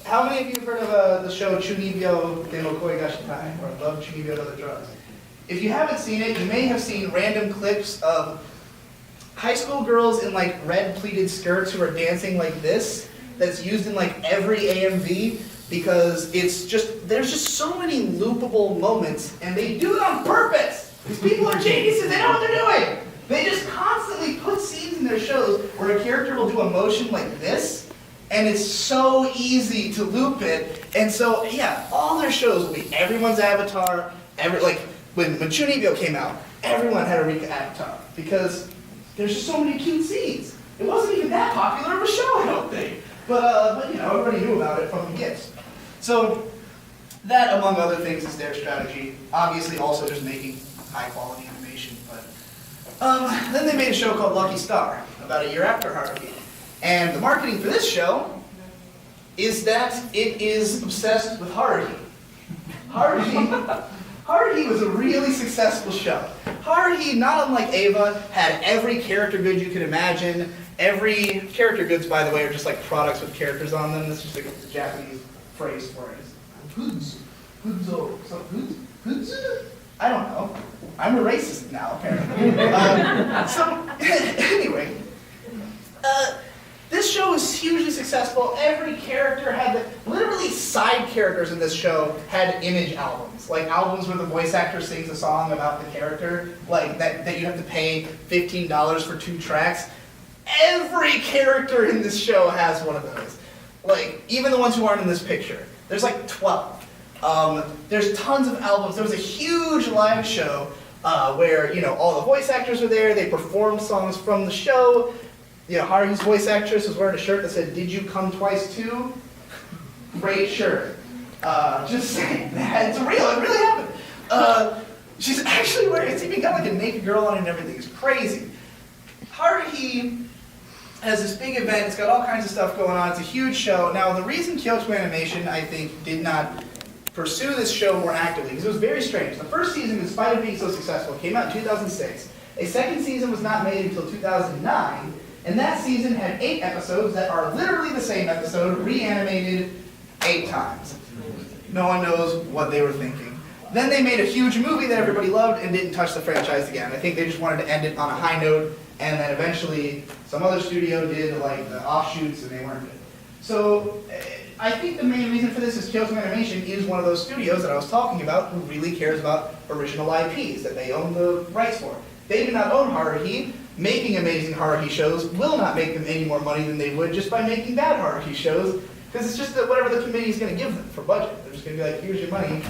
Speaker 1: How many of you have heard of the show Chunibyo de Mokoi Gashitai, or Love Chunibyo and Other Drugs? If you haven't seen it, you may have seen random clips of high school girls in like red pleated skirts who are dancing like this, that's used in like every AMV, because there's just so many loopable moments, and they do it on purpose! These people are geniuses, they know what they're doing! They just constantly put scenes in their shows where a character will do a motion like this, and it's so easy to loop it, and so, yeah, all their shows will be everyone's avatar, when Chunibyo came out, everyone had a Rika avatar, because there's just so many cute scenes. It wasn't even that popular of a show, I don't think. But everybody knew about it from the GIFs. So that, among other things, is their strategy. Obviously, also just making high-quality animation. But then they made a show called Lucky Star about a year after Haruhi. And the marketing for this show is that it is obsessed with Haruhi. Haruhi was a really successful show. Haruhi, not unlike Eva, had every character good you could imagine. Every character goods, by the way, are just like products with characters on them. That's just like a Japanese phrase for it. Goods. Goodzo. Goods? I don't know. I'm a racist now, apparently. Anyway. This show was hugely successful. Every character had, literally side characters in this show had image albums. Like albums where the voice actor sings a song about the character, like that you have to pay $15 for 2 tracks. Every character in this show has one of those. Like, even the ones who aren't in this picture. There's like 12. There's tons of albums. There was a huge live show where, all the voice actors were there. They performed songs from the show. Haruhi's voice actress was wearing a shirt that said, "Did you come twice too?" Great shirt. Just saying that. It's real. It really happened. She's actually wearing, it's even got like a naked girl on it and everything. It's crazy. Haruhi has this big event. It's got all kinds of stuff going on. It's a huge show. Now, the reason Kyoto Animation, I think, did not pursue this show more actively, because it was very strange. The first season, in spite of being so successful, came out in 2006. A second season was not made until 2009, and that season had 8 episodes that are literally the same episode, reanimated 8 times. No one knows what they were thinking. Then they made a huge movie that everybody loved and didn't touch the franchise again. I think they just wanted to end it on a high note, and then eventually some other studio did like the offshoots and they weren't good. So I think the main reason for this is Kyoto Animation is one of those studios that I was talking about who really cares about original IPs that they own the rights for. They do not own Haruhi. Making amazing Haruhi shows will not make them any more money than they would just by making bad Haruhi shows, because it's just that whatever the committee is going to give them for budget. They're just going to be like, here's your money,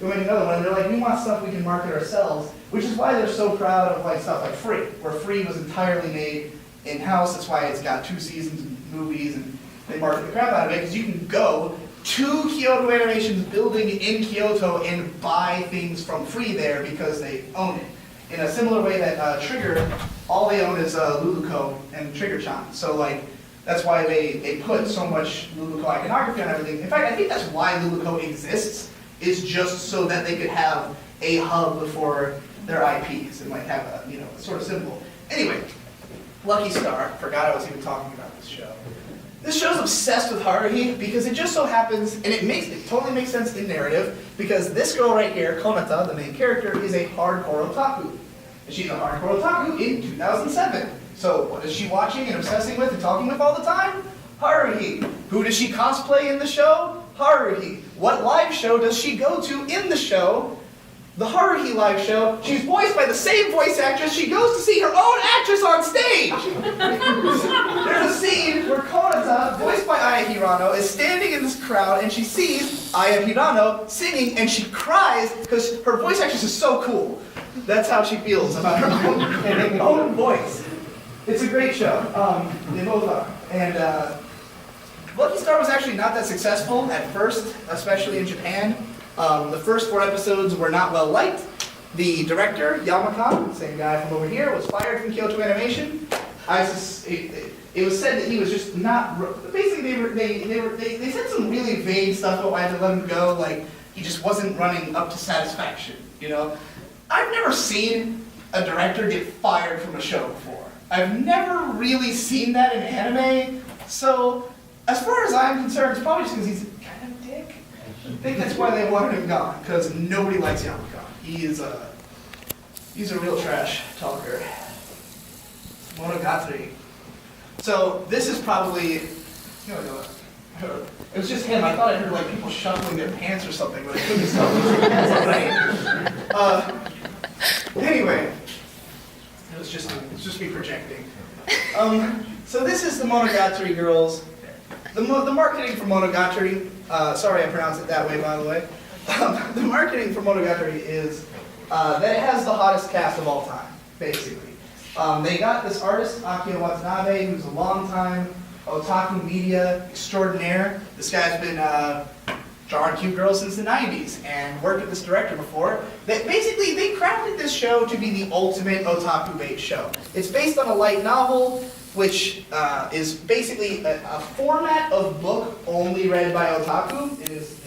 Speaker 1: go make another one. And they're like, we want stuff we can market ourselves, which is why they're so proud of like stuff like Free, where Free was entirely made in-house. That's why it's got 2 seasons of movies, and they market the crap out of it, because you can go to Kyoto Animation's building in Kyoto and buy things from Free there because they own it. In a similar way that Trigger, all they own is Luluco and Trigger-chan. So like, that's why they put so much Luluco iconography on everything. In fact, I think that's why Luluco exists, is just so that they could have a hub for their IPs and like have a sort of symbol. Anyway, Lucky Star, forgot I was even talking about this show. This show's obsessed with Haruhi because it just so happens, and it totally makes sense in narrative, because this girl right here, Konata, the main character, is a hardcore otaku. And she's a hardcore otaku in 2007. So what is she watching and obsessing with and talking with all the time? Haruhi. Who does she cosplay in the show? Haruhi. What live show does she go to in the show? The Haruhi live show, she's voiced by the same voice actress. She goes to see her own actress on stage. There's a scene where Konata, voiced by Aya Hirano, is standing in this crowd and she sees Aya Hirano singing and she cries because her voice actress is so cool. That's how she feels about her own voice. It's a great show. They both are. And Lucky Star was actually not that successful at first, especially in Japan. The first 4 episodes were not well liked. The director, Yamakan, same guy from over here, was fired from Kyoto Animation. It was said that he was just not. Basically, they said some really vague stuff about why they let him go, like he just wasn't running up to satisfaction. You know, I've never seen a director get fired from a show before. I've never really seen that in anime. So, as far as I'm concerned, it's probably just because he's kind of a dick. I think that's why they wanted him gone, because nobody likes Yamakan. He's a real trash talker. Monogatari. So this is probably, it was just him. I thought I heard like people shuffling their pants or something, but I couldn't tell. Anyway, it's just me projecting. So this is the Monogatari girls. The marketing for Monogatari, sorry I pronounced it that way, by the way. The marketing for Monogatari is that it has the hottest cast of all time, basically. They got this artist, Akio Watanabe, who's a longtime otaku media extraordinaire. This guy's been drawing cute girls since the 90s and worked with this director before. Basically, they crafted this show to be the ultimate otaku-based show. It's based on a light novel, which is basically a format of book only read by otaku. It's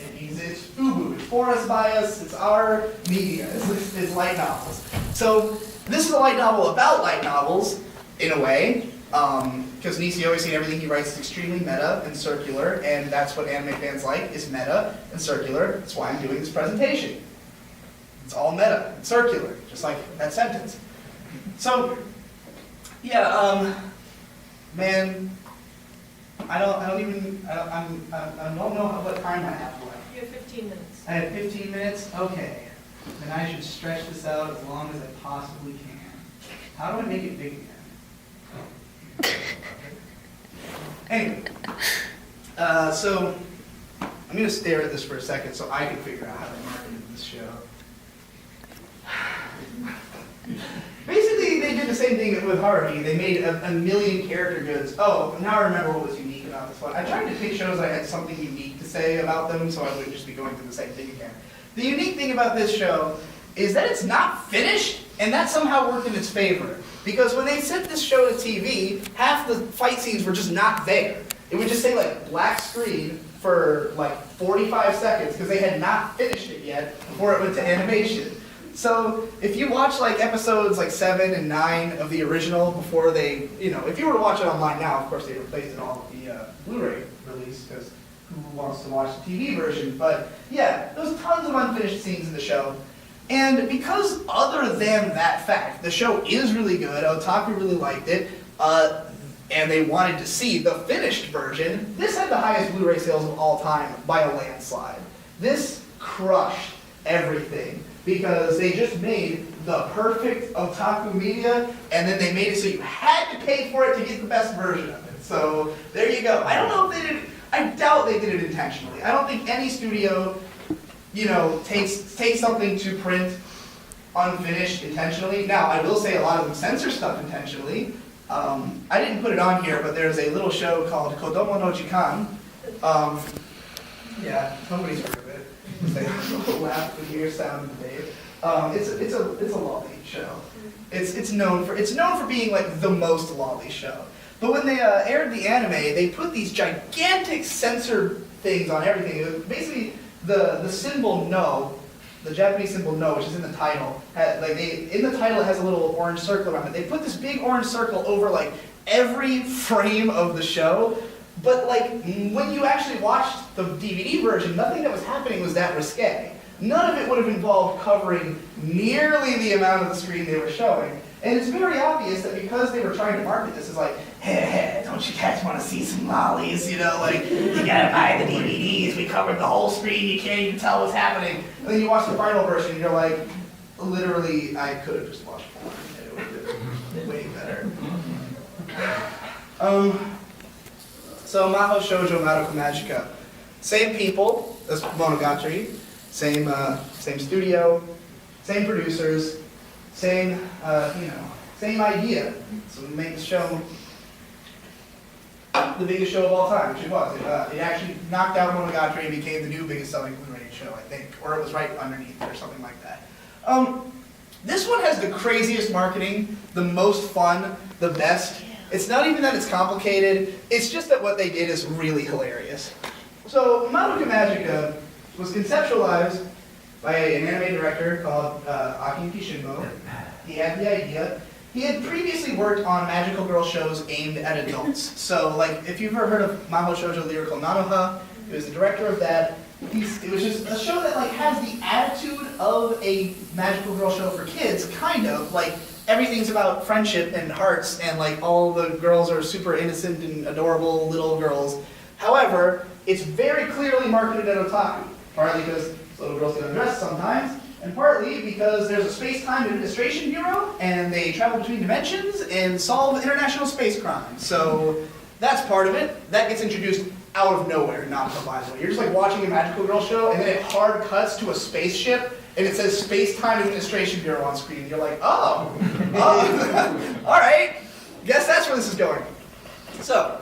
Speaker 1: FUBU, it's for us, by us, it's our media, it's light novels. So this is a light novel about light novels, in a way, because Nisi always seen everything he writes is extremely meta and circular, and that's what anime fans like, is meta and circular. That's why I'm doing this presentation. It's all meta and circular, just like that sentence. So, yeah, man, I don't know what time I have left.
Speaker 5: You have 15 minutes.
Speaker 1: I have 15 minutes? Okay. Then I should stretch this out as long as I possibly can. How do I make it big again? Anyway, so I'm going to stare at this for a second so I can figure out how to market this show. Basically, they did the same thing with Haruhi. They made a million character goods. Oh, now I remember what was unique about this one. I tried to pick shows that had something unique to say about them so I wouldn't just be going through the same thing again. The unique thing about this show is that it's not finished, and that somehow worked in its favor. Because when they sent this show to TV, half the fight scenes were just not there. It would just say like black screen for like 45 seconds because they had not finished it yet before it went to animation. So if you watch like episodes like 7 and 9 of the original before they, if you were to watch it online now, of course they replaced it all with the Blu-ray release because who wants to watch the TV version? But yeah, there's tons of unfinished scenes in the show. And because other than that fact, the show is really good, otaku really liked it, and they wanted to see the finished version, this had the highest Blu-ray sales of all time by a landslide. This crushed everything because they just made the perfect otaku media, and then they made it so you had to pay for it to get the best version of it. So there you go. I don't know if they did. I doubt they did it intentionally. I don't think any studio, takes something to print unfinished intentionally. Now, I will say a lot of them censor stuff intentionally. I didn't put it on here, but there's a little show called Kodomo no Jikan. Yeah, somebody's heard of it. It's like a laugh with your sound and Dave. It's a lolly show. It's known for being like the most lolly show. But when they aired the anime, they put these gigantic censored things on everything. It was basically the symbol no, the Japanese symbol no, which is in the title. In the title it has a little orange circle around it. They put this big orange circle over like every frame of the show. But like when you actually watched the DVD version, nothing that was happening was that risque. None of it would have involved covering nearly the amount of the screen they were showing. And it's very obvious that because they were trying to market this as like, hey, don't you guys want to see some lollies? You know, like, you gotta buy the DVDs, we covered the whole screen, you can't even tell what's happening. And then you watch the final version and you're like, literally, I could have just watched porn and it would have been way better. So Mahou Shoujo Madoka Magica. Same people as Monogatari, same studio, same producers, same idea. So we make the show the biggest show of all time, which it was. It actually knocked out Monogatari and became the new biggest selling Blu-ray show, I think, or it was right underneath it or something like that. This one has the craziest marketing, the most fun, the best. It's not even that it's complicated, it's just that what they did is really hilarious. So Madoka Magica was conceptualized by an anime director called Aki Kishimo. He had the idea. He had previously worked on magical girl shows aimed at adults. So, like, if you've ever heard of Mahou Shoujo Lyrical Nanoha, he was the director of that. It was just a show that, like, has the attitude of a magical girl show for kids, kind of. Like, everything's about friendship and hearts, and, like, all the girls are super innocent and adorable little girls. However, it's very clearly marketed at otaku, partly because little girls get undressed sometimes, and partly because there's a space-time administration bureau, and they travel between dimensions and solve international space crimes. So that's part of it. That gets introduced out of nowhere, not by the way. You're just like watching a magical girl show, and then it hard cuts to a spaceship, and it says Space-Time Administration Bureau on screen. You're like, oh, all right. Guess that's where this is going. So,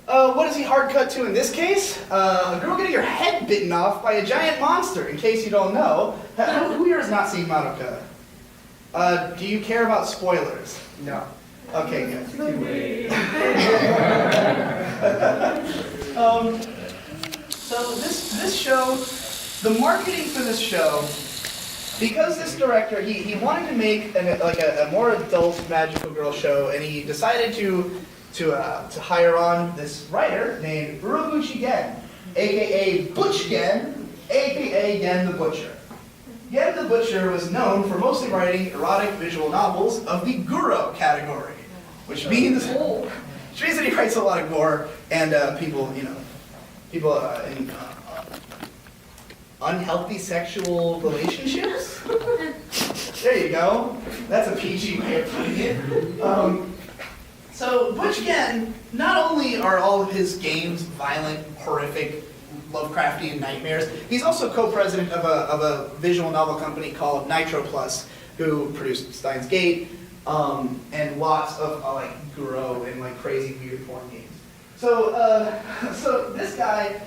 Speaker 1: what does he hard cut to in this case? A girl getting her head bitten off by a giant monster, in case you don't know. Who here has not seen Madoka? Do you care about spoilers?
Speaker 3: No.
Speaker 1: Okay, good. So this show, the marketing for this show, because this director, he wanted to make a more adult magical girl show, and he decided to hire on this writer named Urobuchi Gen, aka Butch Gen, aka Gen the Butcher. Gen the Butcher was known for mostly writing erotic visual novels of the Guro category, which means that he writes a lot of gore and people in unhealthy sexual relationships. There you go. That's a PG way of putting it. So Butch Gen, not only are all of his games violent, horrific, Lovecraftian nightmares, he's also co-president of a visual novel company called Nitro Plus, who produced Steins Gate and lots of like Guro and like crazy weird porn games. So this guy,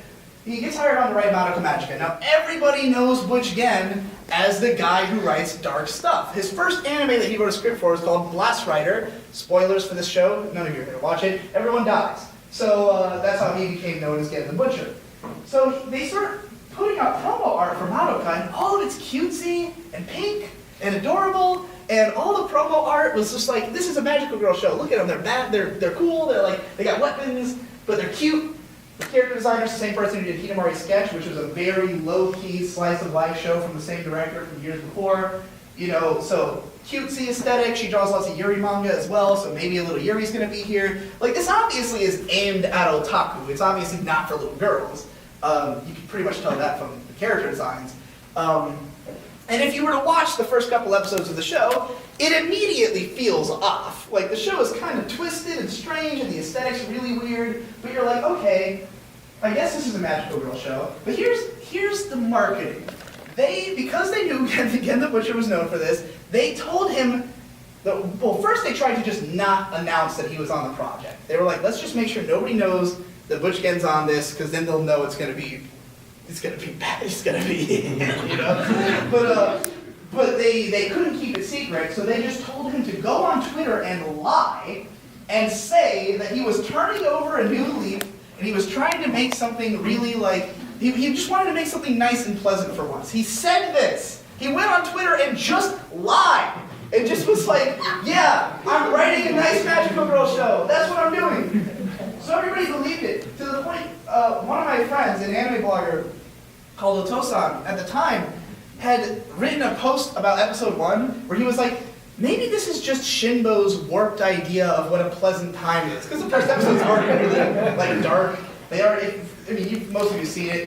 Speaker 1: he gets hired on to write Madoka Magica. Now everybody knows Butch Gen as the guy who writes dark stuff. His first anime that he wrote a script for is called Blast Rider. Spoilers for this show, none of you are going to watch it. Everyone dies. So that's how he became known as Gen the Butcher. So they start putting out promo art for Madoka, and all of it's cutesy and pink and adorable, and all the promo art was just like, this is a magical girl show. Look at them, they're bad, they're cool, they got weapons, but they're cute. The character designer's the same person who did Hidamari Sketch, which was a very low-key slice of life show from the same director from years before. You know, so cutesy aesthetic. She draws lots of Yuri manga as well, so maybe a little Yuri's gonna be here. Like, this obviously is aimed at otaku. It's obviously not for little girls. You can pretty much tell that from the character designs. And if you were to watch the first couple episodes of the show, it immediately feels off. Like, the show is kind of twisted and strange, and the aesthetic's really weird, but you're like, okay, I guess this is a magical girl show. But here's the marketing. Because they knew Gen the Butcher was known for this, they told him, well, first they tried to just not announce that he was on the project. They were like, let's just make sure nobody knows that Butch Gen's on this, because then they'll know it's gonna be bad, it's gonna be, you know? But they couldn't keep it secret, so they just told him to go on Twitter and lie and say that he was turning over a new leaf and he was trying to make something really like, he just wanted to make something nice and pleasant for once. He said this. He went on Twitter and just lied. And just was like, yeah, I'm writing a nice magical girl show. That's what I'm doing. So everybody believed it, to the point, one of my friends, an anime blogger called Otosan, at the time, had written a post about episode 1 where he was like, maybe this is just Shinbo's warped idea of what a pleasant time is. Because the first episodes are really like dark. They are. I mean, most of you see it.